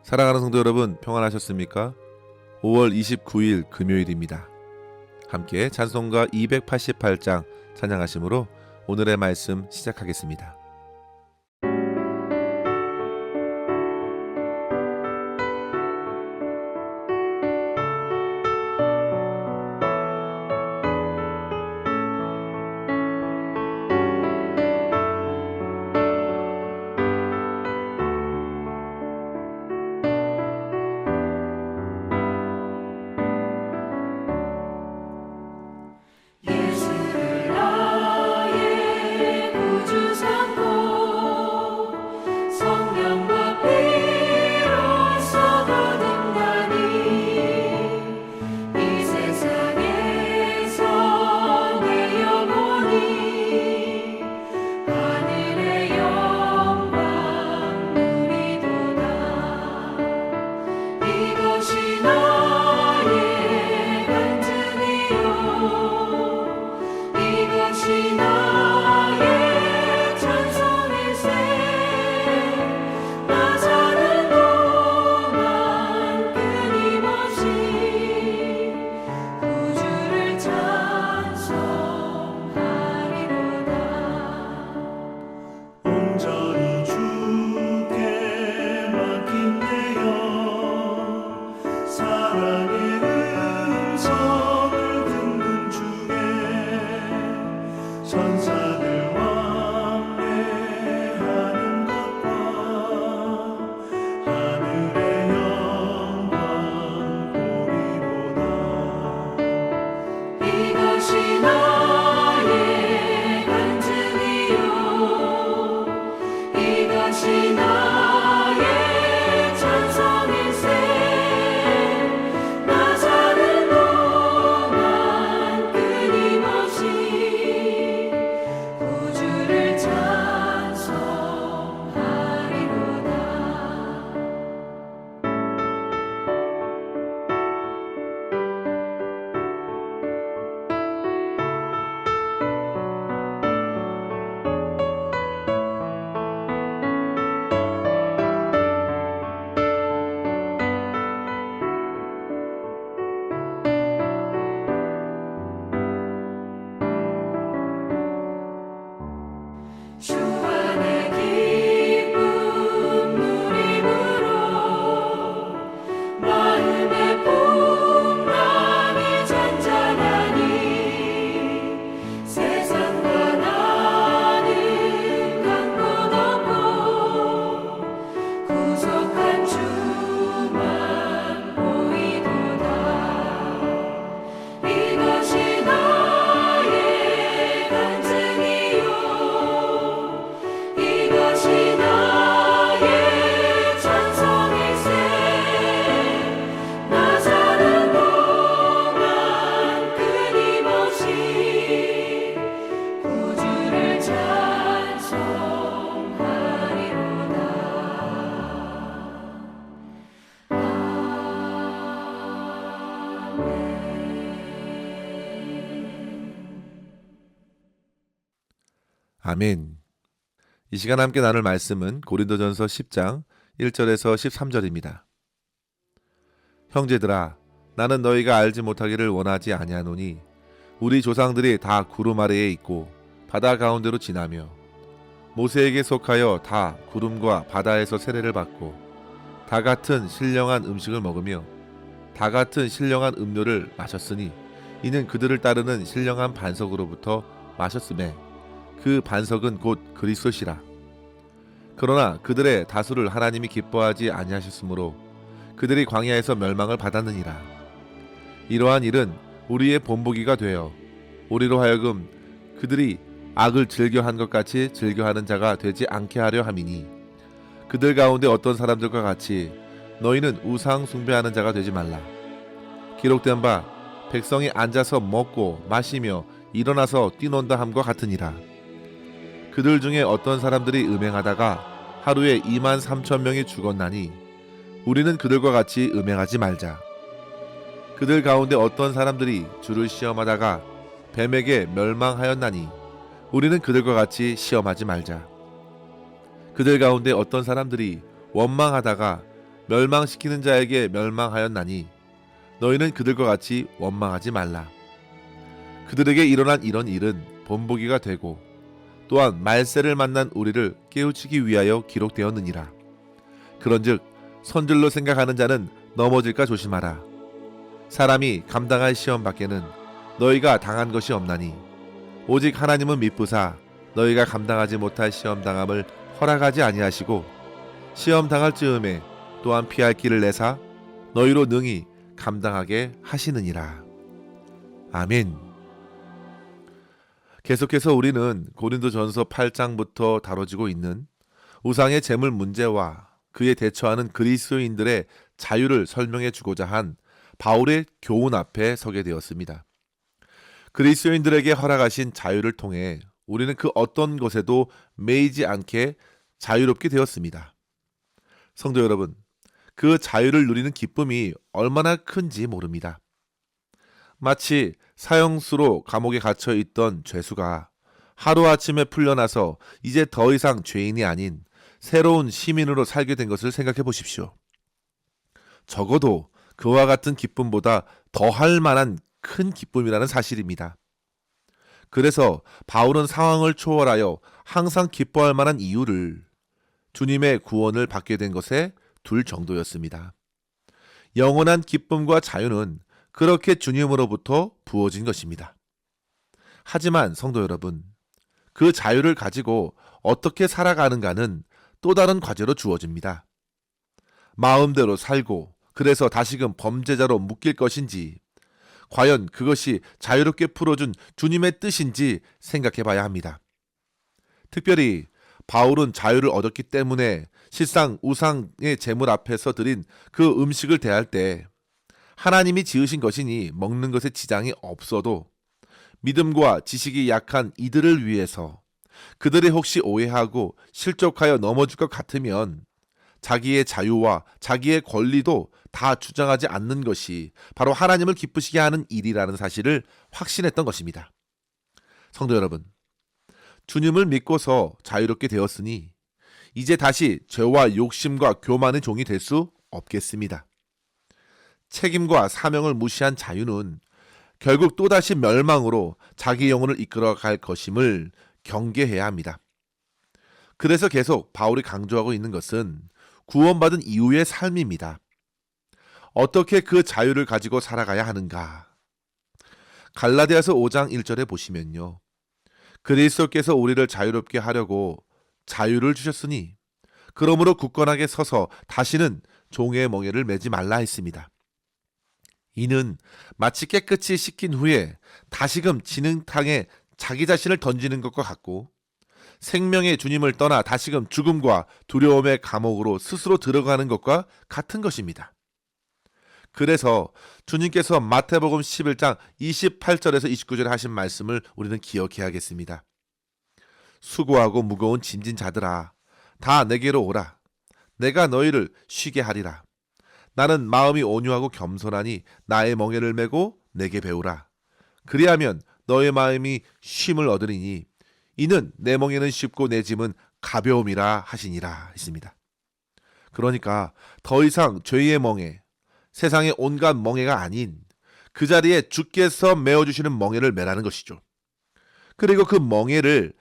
사랑하는 성도 여러분, 평안하셨습니까? 5월 29일 금요일입니다. 함께 찬송가 288장 찬양하심으로 오늘의 말씀 시작하겠습니다. 아멘. 이 시간 함께 나눌 말씀은 고린도전서 10장 1절에서 13절입니다. 형제들아, 나는 너희가 알지 못하기를 원하지 아니하노니 우리 조상들이 다 구름 아래에 있고 바다 가운데로 지나며 모세에게 속하여 다 구름과 바다에서 세례를 받고 다 같은 신령한 음식을 먹으며 다 같은 신령한 음료를 마셨으니 이는 그들을 따르는 신령한 반석으로부터 마셨음에 그 반석은 곧 그리스도시라. 그러나 그들의 다수를 하나님이 기뻐하지 아니하셨으므로 그들이 광야에서 멸망을 받았느니라. 이러한 일은 우리의 본보기가 되어 우리로 하여금 그들이 악을 즐겨한 것 같이 즐겨하는 자가 되지 않게 하려 함이니 그들 가운데 어떤 사람들과 같이 너희는 우상 숭배하는 자가 되지 말라. 기록된 바 백성이 앉아서 먹고 마시며 일어나서 뛰논다 함과 같으니라. 그들 중에 어떤 사람들이 음행하다가 하루에 23,000명이 죽었나니 우리는 그들과 같이 음행하지 말자. 그들 가운데 어떤 사람들이 주를 시험하다가 뱀에게 멸망하였나니 우리는 그들과 같이 시험하지 말자. 그들 가운데 어떤 사람들이 원망하다가 멸망시키는 자에게 멸망하였나니 너희는 그들과 같이 원망하지 말라. 그들에게 일어난 이런 일은 본보기가 되고 또한 말세를 만난 우리를 깨우치기 위하여 기록되었느니라. 그런즉 선줄로 생각하는 자는 넘어질까 조심하라. 사람이 감당할 시험 밖에는 너희가 당한 것이 없나니 오직 하나님은 미쁘사 너희가 감당하지 못할 시험 당함을 허락하지 아니하시고 시험 당할 즈음에 또한 피할 길을 내사 너희로 능히 감당하게 하시느니라. 아멘. 계속해서 우리는 고린도전서 8장부터 다뤄지고 있는 우상의 제물 문제와 그에 대처하는 그리스도인들의 자유를 설명해 주고자 한 바울의 교훈 앞에 서게 되었습니다. 그리스도인들에게 허락하신 자유를 통해 우리는 그 어떤 것에도 매이지 않게 자유롭게 되었습니다. 성도 여러분, 그 자유를 누리는 기쁨이 얼마나 큰지 모릅니다. 마치 사형수로 감옥에 갇혀 있던 죄수가 하루아침에 풀려나서 이제 더 이상 죄인이 아닌 새로운 시민으로 살게 된 것을 생각해 보십시오. 적어도 그와 같은 기쁨보다 더할 만한 큰 기쁨이라는 사실입니다. 그래서 바울은 상황을 초월하여 항상 기뻐할 만한 이유를 주님의 구원을 받게 된 것에 둘 정도였습니다. 영원한 기쁨과 자유는 그렇게 주님으로부터 부어진 것입니다. 하지만 성도 여러분, 그 자유를 가지고 어떻게 살아가는가는 또 다른 과제로 주어집니다. 마음대로 살고 그래서 다시금 범죄자로 묶일 것인지, 과연 그것이 자유롭게 풀어준 주님의 뜻인지 생각해 봐야 합니다. 특별히 바울은 자유를 얻었기 때문에 실상 우상의 제물 앞에서 드린 그 음식을 대할 때 하나님이 지으신 것이니 먹는 것에 지장이 없어도 믿음과 지식이 약한 이들을 위해서 그들이 혹시 오해하고 실족하여 넘어질 것 같으면 자기의 자유와 자기의 권리도 다 주장하지 않는 것이 바로 하나님을 기쁘시게 하는 일이라는 사실을 확신했던 것입니다. 성도 여러분, 주님을 믿고서 자유롭게 되었으니 이제 다시 죄와 욕심과 교만의 종이 될 수 없겠습니다. 책임과 사명을 무시한 자유는 결국 또다시 멸망으로 자기 영혼을 이끌어갈 것임을 경계해야 합니다. 그래서 계속 바울이 강조하고 있는 것은 구원받은 이후의 삶입니다. 어떻게 그 자유를 가지고 살아가야 하는가? 갈라디아서 5장 1절에 보시면요. 그리스도께서 우리를 자유롭게 하려고 자유를 주셨으니 그러므로 굳건하게 서서 다시는 종의 멍에를 매지 말라 했습니다. 이는 마치 깨끗이 씻긴 후에 다시금 진흙탕에 자기 자신을 던지는 것과 같고 생명의 주님을 떠나 다시금 죽음과 두려움의 감옥으로 스스로 들어가는 것과 같은 것입니다. 그래서 주님께서 마태복음 11장 28절에서 29절에 하신 말씀을 우리는 기억해야겠습니다. 수고하고 무거운 짐진 자들아 다 내게로 오라. 내가 너희를 쉬게 하리라. 나는 마음이 온유하고 겸손하니 나의 멍에를 메고 내게 배우라. 그리하면 너의 마음이 쉼을 얻으리니 이는 내 멍에는 쉽고 내 짐은 가벼움이라 하시니라 했습니다. 그러니까 더 이상 죄의 멍에, 세상의 온갖 멍에가 아닌 그 자리에 주께서 메어주시는 멍에를 매라는 것이죠. 그리고 그 멍에를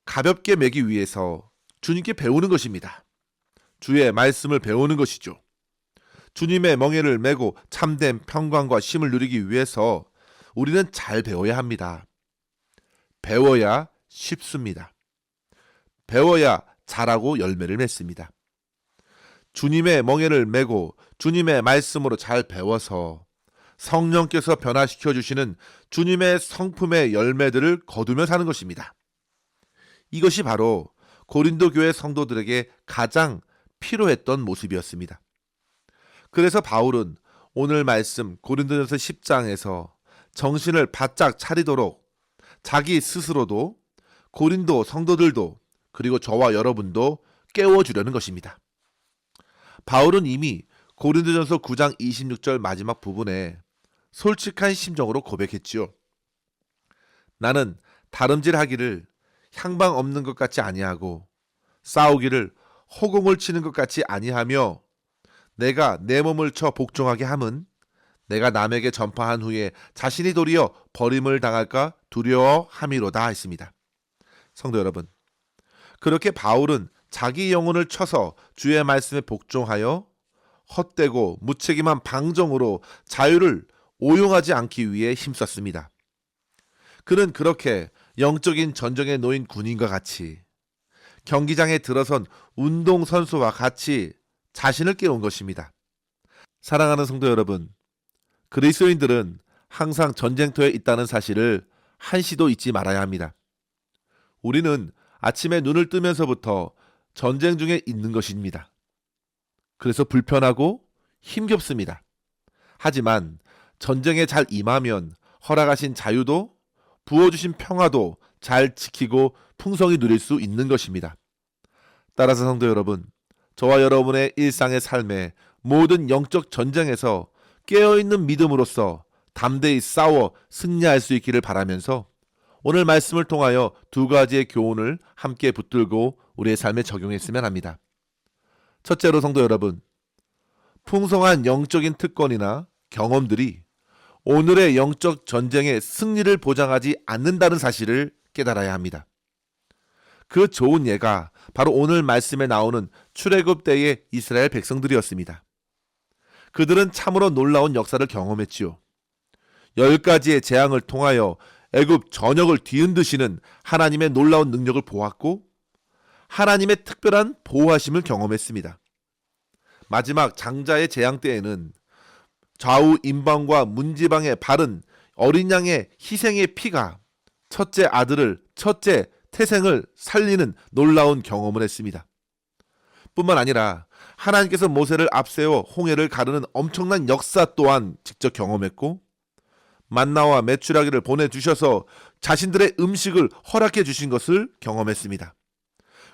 가볍게 매기 위해서 주님께 배우는 것입니다. 주의 말씀을 배우는 것이죠. 주님의 멍에를 메고 참된 평강과 쉼을 누리기 위해서 우리는 잘 배워야 합니다. 배워야 쉽습니다. 배워야 잘하고 열매를 맺습니다. 주님의 멍에를 메고 주님의 말씀으로 잘 배워서 성령께서 변화시켜 주시는 주님의 성품의 열매들을 거두며 사는 것입니다. 이것이 바로 고린도 교회 성도들에게 가장 필요했던 모습이었습니다. 그래서 바울은 오늘 말씀 고린도전서 10장에서 정신을 바짝 차리도록 자기 스스로도 고린도 성도들도 그리고 저와 여러분도 깨워주려는 것입니다. 바울은 이미 고린도전서 9장 26절 마지막 부분에 솔직한 심정으로 고백했지요. 나는 다름질하기를 향방 없는 것 같이 아니하고 싸우기를 허공을 치는 것 같이 아니하며 내가 내 몸을 쳐 복종하게 함은 내가 남에게 전파한 후에 자신이 도리어 버림을 당할까 두려워함이로다 했습니다. 성도 여러분, 그렇게 바울은 자기 영혼을 쳐서 주의 말씀에 복종하여 헛되고 무책임한 방종으로 자유를 오용하지 않기 위해 힘썼습니다. 그는 그렇게 영적인 전쟁에 놓인 군인과 같이 경기장에 들어선 운동선수와 같이 자신을 깨운 것입니다. 사랑하는 성도 여러분, 그리스도인들은 항상 전쟁터에 있다는 사실을 한시도 잊지 말아야 합니다. 우리는 아침에 눈을 뜨면서부터 전쟁 중에 있는 것입니다. 그래서 불편하고 힘겹습니다. 하지만 전쟁에 잘 임하면 허락하신 자유도 부어주신 평화도 잘 지키고 풍성히 누릴 수 있는 것입니다. 따라서 성도 여러분, 저와 여러분의 일상의 삶에 모든 영적 전쟁에서 깨어있는 믿음으로써 담대히 싸워 승리할 수 있기를 바라면서 오늘 말씀을 통하여 두 가지의 교훈을 함께 붙들고 우리의 삶에 적용했으면 합니다. 첫째로 성도 여러분, 풍성한 영적인 특권이나 경험들이 오늘의 영적 전쟁의 승리를 보장하지 않는다는 사실을 깨달아야 합니다. 그 좋은 예가 바로 오늘 말씀에 나오는 출애굽 때의 이스라엘 백성들이었습니다. 그들은 참으로 놀라운 역사를 경험했지요. 10가지의 재앙을 통하여 애굽 전역을 뒤흔드시는 하나님의 놀라운 능력을 보았고 하나님의 특별한 보호하심을 경험했습니다. 마지막 장자의 재앙 때에는 좌우 임방과 문지방에 바른 어린 양의 희생의 피가 첫째 아들을, 첫째 태생을 살리는 놀라운 경험을 했습니다. 뿐만 아니라 하나님께서 모세를 앞세워 홍해를 가르는 엄청난 역사 또한 직접 경험했고 만나와 메추라기를 보내주셔서 자신들의 음식을 허락해 주신 것을 경험했습니다.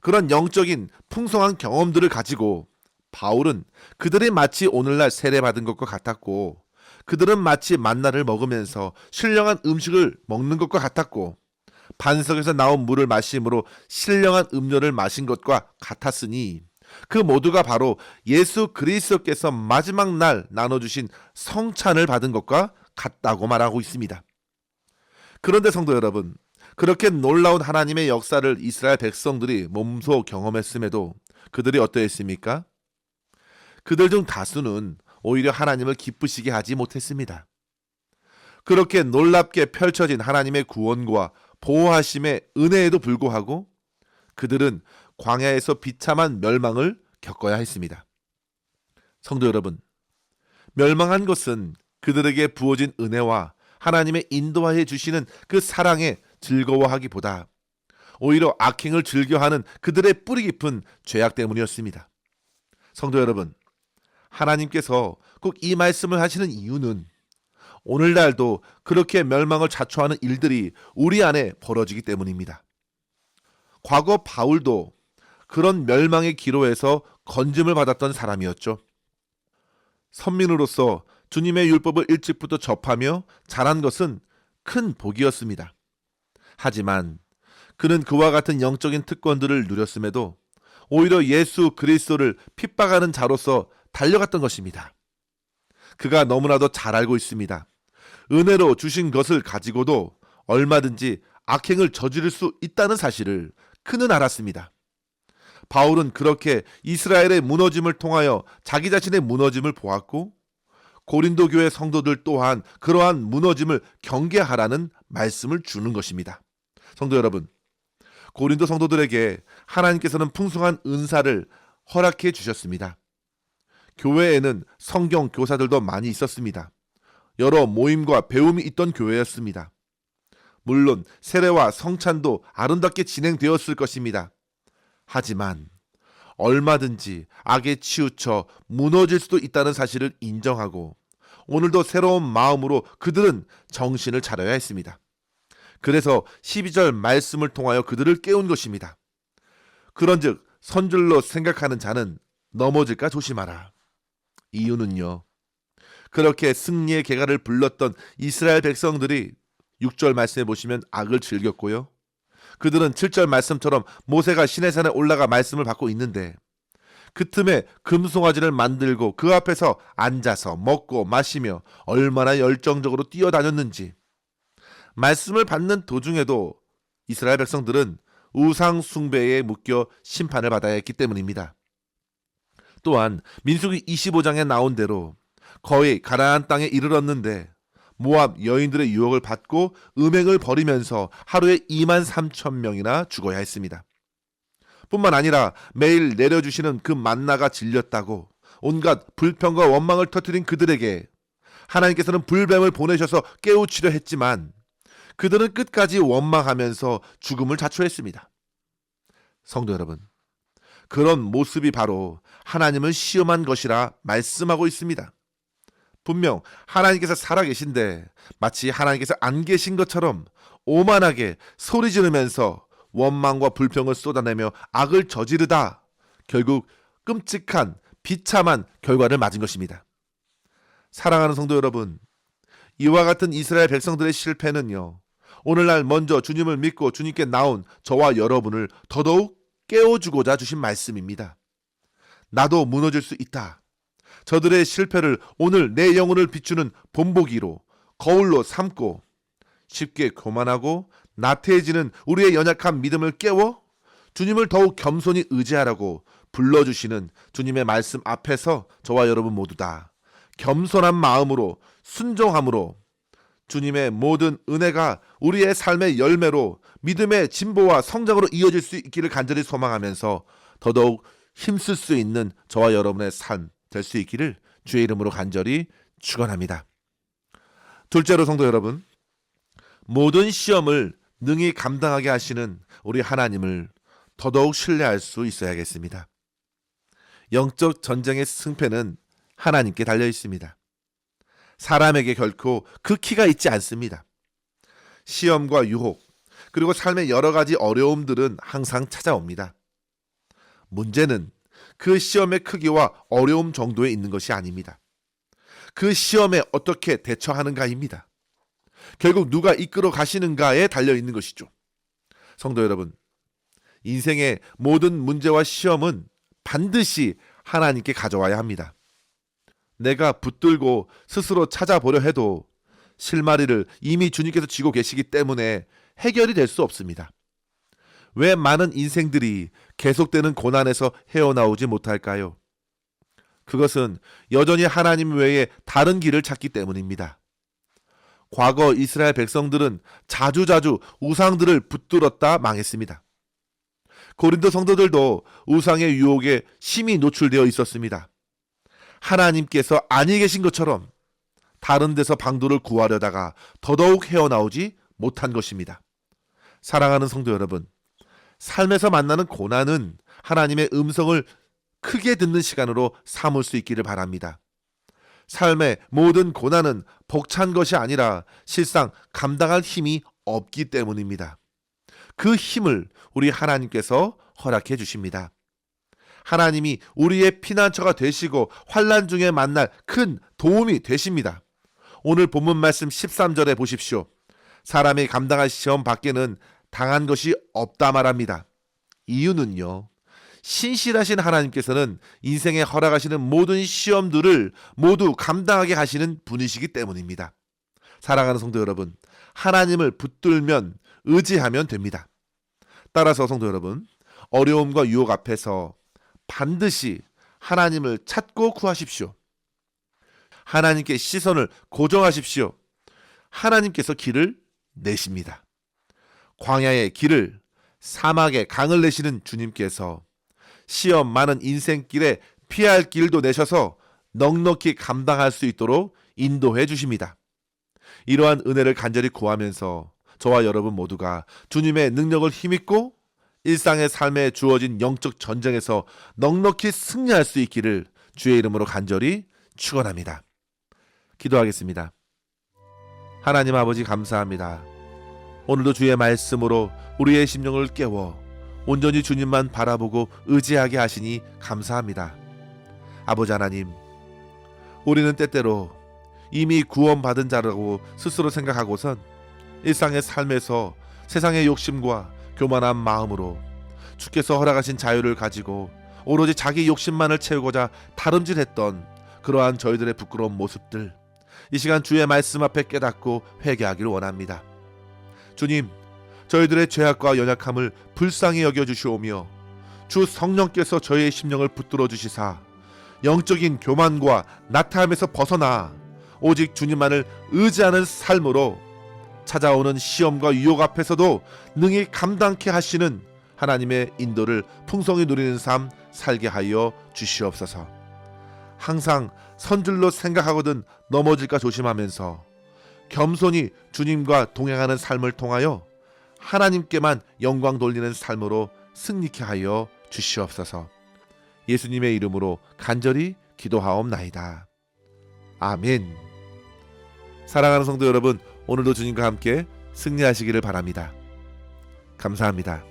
그런 영적인 풍성한 경험들을 가지고 바울은 그들이 마치 오늘날 세례받은 것과 같았고 그들은 마치 만나를 먹으면서 신령한 음식을 먹는 것과 같았고 반석에서 나온 물을 마심으로 신령한 음료를 마신 것과 같았으니 그 모두가 바로 예수 그리스도께서 마지막 날 나눠주신 성찬을 받은 것과 같다고 말하고 있습니다. 그런데 성도 여러분, 그렇게 놀라운 하나님의 역사를 이스라엘 백성들이 몸소 경험했음에도 그들이 어떠했습니까? 그들 중 다수는 오히려 하나님을 기쁘시게 하지 못했습니다. 그렇게 놀랍게 펼쳐진 하나님의 구원과 보호하심의 은혜에도 불구하고 그들은 광야에서 비참한 멸망을 겪어야 했습니다. 성도 여러분, 멸망한 것은 그들에게 부어진 은혜와 하나님의 인도하여 주시는 그 사랑에 즐거워하기보다 오히려 악행을 즐겨하는 그들의 뿌리 깊은 죄악 때문이었습니다. 성도 여러분, 하나님께서 꼭 이 말씀을 하시는 이유는 오늘날도 그렇게 멸망을 자초하는 일들이 우리 안에 벌어지기 때문입니다. 과거 바울도 그런 멸망의 기로에서 건짐을 받았던 사람이었죠. 선민으로서 주님의 율법을 일찍부터 접하며 자란 것은 큰 복이었습니다. 하지만 그는 그와 같은 영적인 특권들을 누렸음에도 오히려 예수 그리스도를 핍박하는 자로서 달려갔던 것입니다. 그가 너무나도 잘 알고 있습니다. 은혜로 주신 것을 가지고도 얼마든지 악행을 저지를 수 있다는 사실을 그는 알았습니다. 바울은 그렇게 이스라엘의 무너짐을 통하여 자기 자신의 무너짐을 보았고 고린도 교회 성도들 또한 그러한 무너짐을 경계하라는 말씀을 주는 것입니다. 성도 여러분, 고린도 성도들에게 하나님께서는 풍성한 은사를 허락해 주셨습니다. 교회에는 성경 교사들도 많이 있었습니다. 여러 모임과 배움이 있던 교회였습니다. 물론 세례와 성찬도 아름답게 진행되었을 것입니다. 하지만 얼마든지 악에 치우쳐 무너질 수도 있다는 사실을 인정하고 오늘도 새로운 마음으로 그들은 정신을 차려야 했습니다. 그래서 12절 말씀을 통하여 그들을 깨운 것입니다. 그런즉 선줄로 생각하는 자는 넘어질까 조심하라. 이유는요, 그렇게 승리의 개가를 불렀던 이스라엘 백성들이 6절 말씀에 보시면 악을 즐겼고요, 그들은 7절 말씀처럼 모세가 시내산에 올라가 말씀을 받고 있는데 그 틈에 금송아지를 만들고 그 앞에서 앉아서 먹고 마시며 얼마나 열정적으로 뛰어다녔는지. 말씀을 받는 도중에도 이스라엘 백성들은 우상 숭배에 묶여 심판을 받아야 했기 때문입니다. 또한 민수기 25장에 나온 대로 거의 가나안 땅에 이르렀는데 모압 여인들의 유혹을 받고 음행을 벌이면서 하루에 2만 3천 명이나 죽어야 했습니다. 뿐만 아니라 매일 내려주시는 그 만나가 질렸다고 온갖 불평과 원망을 터뜨린 그들에게 하나님께서는 불뱀을 보내셔서 깨우치려 했지만 그들은 끝까지 원망하면서 죽음을 자초했습니다. 성도 여러분, 그런 모습이 바로 하나님을 시험한 것이라 말씀하고 있습니다. 분명 하나님께서 살아계신데 마치 하나님께서 안 계신 것처럼 오만하게 소리 지르면서 원망과 불평을 쏟아내며 악을 저지르다 결국 끔찍한 비참한 결과를 맞은 것입니다. 사랑하는 성도 여러분, 이와 같은 이스라엘 백성들의 실패는요, 오늘날 먼저 주님을 믿고 주님께 나온 저와 여러분을 더더욱 깨워주고자 주신 말씀입니다. 나도 무너질 수 있다. 저들의 실패를 오늘 내 영혼을 비추는 본보기로 거울로 삼고 쉽게 교만하고 나태해지는 우리의 연약한 믿음을 깨워 주님을 더욱 겸손히 의지하라고 불러주시는 주님의 말씀 앞에서 저와 여러분 모두 다 겸손한 마음으로 순종함으로 주님의 모든 은혜가 우리의 삶의 열매로 믿음의 진보와 성장으로 이어질 수 있기를 간절히 소망하면서 더더욱 힘쓸 수 있는 저와 여러분의 삶 될 수 있기를 주의 이름으로 간절히 축원합니다. 둘째로 성도 여러분, 모든 시험을 능히 감당하게 하시는 우리 하나님을 더더욱 신뢰할 수 있어야겠습니다. 영적 전쟁의 승패는 하나님께 달려 있습니다. 사람에게 결코 그 키가 있지 않습니다. 시험과 유혹, 그리고 삶의 여러 가지 어려움들은 항상 찾아옵니다. 문제는 그 시험의 크기와 어려움 정도에 있는 것이 아닙니다. 그 시험에 어떻게 대처하는가입니다. 결국 누가 이끌어 가시는가에 달려 있는 것이죠. 성도 여러분, 인생의 모든 문제와 시험은 반드시 하나님께 가져와야 합니다. 내가 붙들고 스스로 찾아보려 해도 실마리를 이미 주님께서 쥐고 계시기 때문에 해결이 될 수 없습니다. 왜 많은 인생들이 계속되는 고난에서 헤어나오지 못할까요? 그것은 여전히 하나님 외에 다른 길을 찾기 때문입니다. 과거 이스라엘 백성들은 자주자주 우상들을 붙들었다 망했습니다. 고린도 성도들도 우상의 유혹에 심히 노출되어 있었습니다. 하나님께서 아니 계신 것처럼 다른 데서 방도를 구하려다가 더더욱 헤어나오지 못한 것입니다. 사랑하는 성도 여러분, 삶에서 만나는 고난은 하나님의 음성을 크게 듣는 시간으로 삼을 수 있기를 바랍니다. 삶의 모든 고난은 벅찬 것이 아니라 실상 감당할 힘이 없기 때문입니다. 그 힘을 우리 하나님께서 허락해 주십니다. 하나님이 우리의 피난처가 되시고 환난 중에 만날 큰 도움이 되십니다. 오늘 본문 말씀 13절에 보십시오. 사람이 감당할 시험 밖에는 당한 것이 없다 말합니다. 이유는요, 신실하신 하나님께서는 인생에 허락하시는 모든 시험들을 모두 감당하게 하시는 분이시기 때문입니다. 사랑하는 성도 여러분, 하나님을 붙들면 의지하면 됩니다. 따라서 성도 여러분, 어려움과 유혹 앞에서 반드시 하나님을 찾고 구하십시오. 하나님께 시선을 고정하십시오. 하나님께서 길을 내십니다. 광야의 길을, 사막의 강을 내시는 주님께서 시험 많은 인생길에 피할 길도 내셔서 넉넉히 감당할 수 있도록 인도해 주십니다. 이러한 은혜를 간절히 구하면서 저와 여러분 모두가 주님의 능력을 힘입고 일상의 삶에 주어진 영적 전쟁에서 넉넉히 승리할 수 있기를 주의 이름으로 간절히 축원합니다. 기도하겠습니다. 하나님 아버지, 감사합니다. 오늘도 주의 말씀으로 우리의 심령을 깨워 온전히 주님만 바라보고 의지하게 하시니 감사합니다. 아버지 하나님, 우리는 때때로 이미 구원받은 자라고 스스로 생각하고선 일상의 삶에서 세상의 욕심과 교만한 마음으로 주께서 허락하신 자유를 가지고 오로지 자기 욕심만을 채우고자 다름질했던 그러한 저희들의 부끄러운 모습들, 이 시간 주의 말씀 앞에 깨닫고 회개하기를 원합니다. 주님, 저희들의 죄악과 연약함을 불쌍히 여겨주시오며 주 성령께서 저희의 심령을 붙들어 주시사 영적인 교만과 나태함에서 벗어나 오직 주님만을 의지하는 삶으로 찾아오는 시험과 유혹 앞에서도 능히 감당케 하시는 하나님의 인도를 풍성히 누리는 삶 살게 하여 주시옵소서. 항상 선줄로 생각하거든 넘어질까 조심하면서 겸손히 주님과 동행하는 삶을 통하여 하나님께만 영광 돌리는 삶으로 승리케 하여 주시옵소서. 예수님의 이름으로 간절히 기도하옵나이다. 아멘. 사랑하는 성도 여러분, 오늘도 주님과 함께 승리하시기를 바랍니다. 감사합니다.